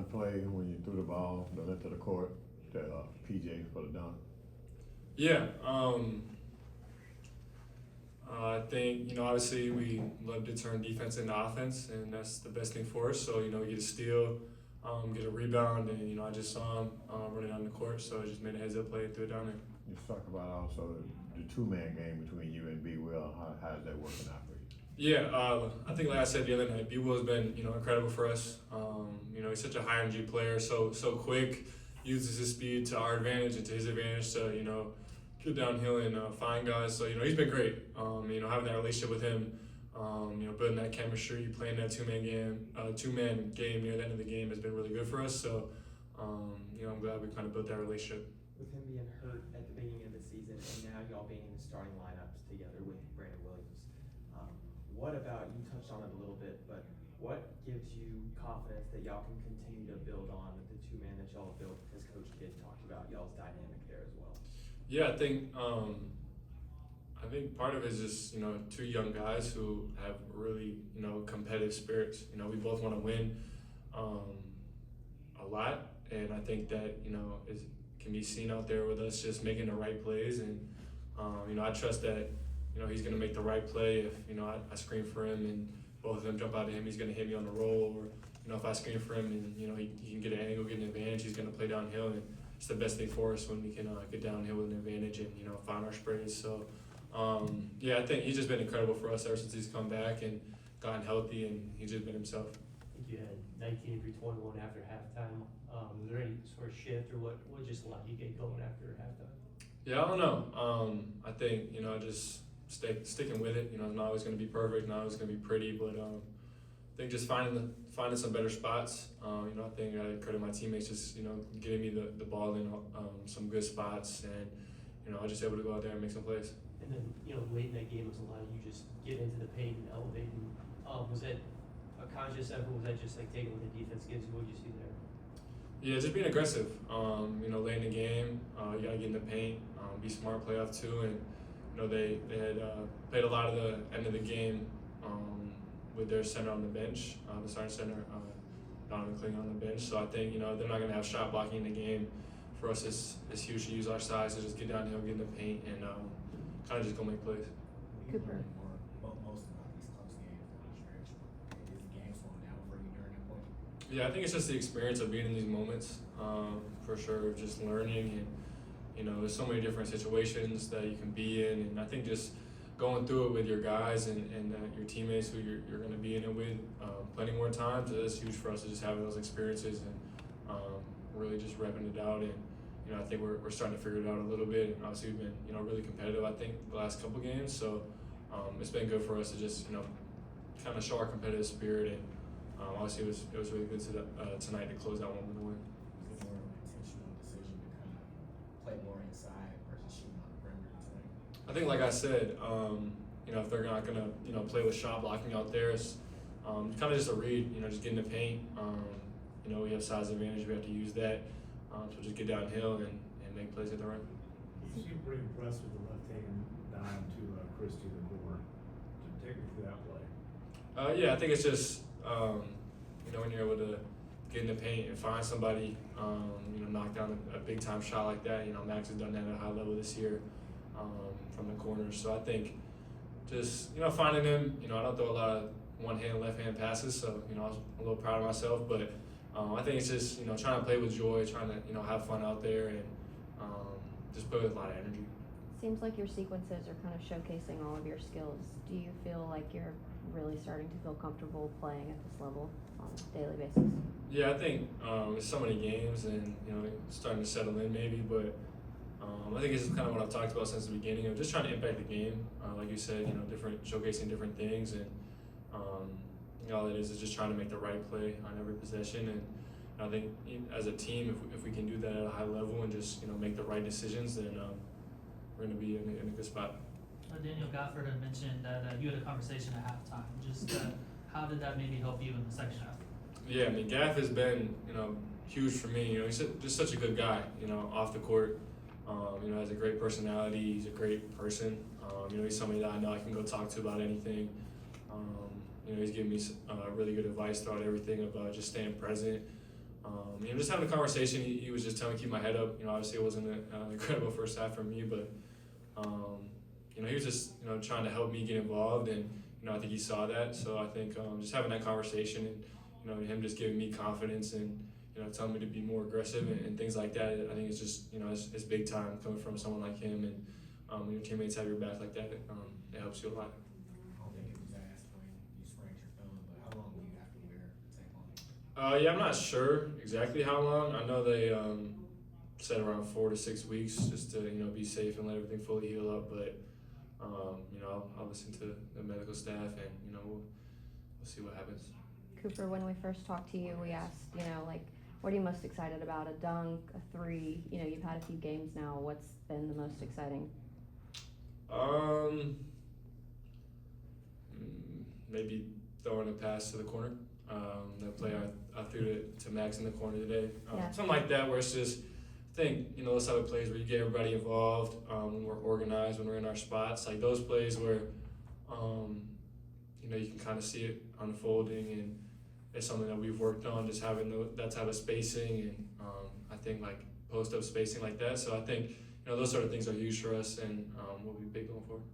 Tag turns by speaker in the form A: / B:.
A: one play when you threw the ball the length of the court to PJ for the dunk?
B: Yeah, I think, obviously we love to turn defense into offense, and that's the best thing for us. So, we get a steal, get a rebound, and, I just saw him running down the court, so I just made a heads-up play and threw it down there.
A: You talk about also the two-man game between you and B. Will. How's that working out for you?
B: Yeah, I think like I said the other night, B. Will has been, incredible for us. He's such a high-energy player, so quick, uses his speed to our advantage and to his advantage to, get downhill and find guys. So, he's been great. Having that relationship with him, building that chemistry, playing that two-man game near the end of the game has been really good for us. So, I'm glad we kind of built that relationship.
C: With him being hurt at the beginning of the season and now y'all being in the starting lineups together with Brandon Williams, what about, you touched on it a little bit, but what gives you confidence that y'all can continue to build on with the two-man that y'all have built, as Coach Kidd talked about, y'all's dynamic there as well?
B: Yeah, I think part of it is just two young guys who have really competitive spirits. We both want to win a lot, and I think that can be seen out there with us just making the right plays, and I trust that he's going to make the right play. If I screen for him and both of them jump out at him, he's going to hit me on the roll, or if I screen for him and he can get an angle, get an advantage, he's going to play downhill, and it's the best thing for us when we can get downhill with an advantage and find our sprays. So yeah, I think he's just been incredible for us ever since he's come back and gotten healthy, and he's just been himself.
D: I think you had 19 of your 21 after halftime. Was there any sort of shift, or what just allowed you to get going after halftime?
B: Yeah, I don't know. I think just sticking with it. It's not always going to be perfect, not always going to be pretty, but I think just finding some better spots. I think I credit my teammates just getting me the ball in some good spots, and I was just able to go out there and make some plays.
D: And then late in that game was allowing you just get into the paint and elevate. And, was that a conscious effort? Was that just like taking what the defense gives you? What did you see there?
B: Yeah, just being aggressive. Late in the game, you gotta get in the paint, be smart, play off too, and they had played a lot of the end of the game with their center on the bench, the starting center, Donovan Kling on the bench. So I think they're not gonna have shot blocking in the game. For us, it's huge to use our size to just get downhill, get in the paint, and kind of just go make plays.
E: Cooper. Most of these close games down the stretch. Is the game slowing down for you during that point?
B: Yeah, I think it's just the experience of being in these moments, for sure, just learning, and there's so many different situations that you can be in, and I think just going through it with your guys and your teammates who you're going to be in it with plenty more times, it's huge for us to just have those experiences and really just repping it out. And I think we're starting to figure it out a little bit, and obviously we've been really competitive, I think, the last couple games. So it's been good for us to just kind of show our competitive spirit, and obviously it was really good tonight to close out one with a win.
E: Was it more of an intentional decision to kind of play more inside versus shooting on the perimeter tonight?
B: I think, like I said, if they're not gonna play with shot blocking out there, it's kind of just a read. Just get in the paint. We have size advantage. We have to use that. So just get downhill and make plays at the rim.
F: You seem pretty impressed with the left-hand dime to Christie the core. To take me through that play.
B: Yeah, I think it's just when you're able to get in the paint and find somebody, knock down a big time shot like that. Max has done that at a high level this year from the corners. So I think just finding him. I don't throw a lot of one-hand, left-hand passes, so I was a little proud of myself. But I think it's just trying to play with joy, trying to have fun out there, and just play with a lot of energy.
G: Seems like your sequences are kind of showcasing all of your skills. Do you feel like you're really starting to feel comfortable playing at this level on a daily basis?
B: Yeah, I think it's so many games, and starting to settle in maybe, but I think it's kind of what I've talked about since the beginning of just trying to impact the game. Like you said, showcasing different things, and all it is just trying to make the right play on every possession. And I think as a team, if we can do that at a high level and just make the right decisions, then we're going to be in a good spot.
H: Daniel Gofford had mentioned that you had a conversation at halftime. Just how did that maybe help you in the second half?
B: Yeah, I mean, Gaff has been huge for me. He's just such a good guy. Off the court, has a great personality. He's a great person. He's somebody that I know I can go talk to about anything. He's given me really good advice throughout everything about just staying present, Just having a conversation, he was just telling me to keep my head up. Obviously it wasn't an incredible first half for me, but he was just trying to help me get involved, and I think he saw that. So I think just having that conversation and him just giving me confidence and telling me to be more aggressive and things like that. I think it's just it's big time coming from someone like him, and when your teammates have your back like that, it helps you a lot.
E: I don't think it was asked when you sprained your thumb, but how long will you have to wear tape on?
B: Yeah, I'm not sure exactly how long. I know they said around 4 to 6 weeks, just to be safe and let everything fully heal up. But I'll listen to the medical staff, and we'll see what happens.
G: Cooper, when we first talked to you, we asked, what are you most excited about? A dunk, a three? You've had a few games now. What's been the most exciting?
B: Maybe throwing a pass to the corner. That play I threw to Max in the corner today.
G: Yeah.
B: Something like that, where it's just, I think, those type of plays where you get everybody involved, when we're organized, when we're in our spots, like those plays where, you can kind of see it unfolding, and it's something that we've worked on, just having that type of spacing, and I think like post-up spacing like that. So I think, those sort of things are huge for us, and will be big going forward.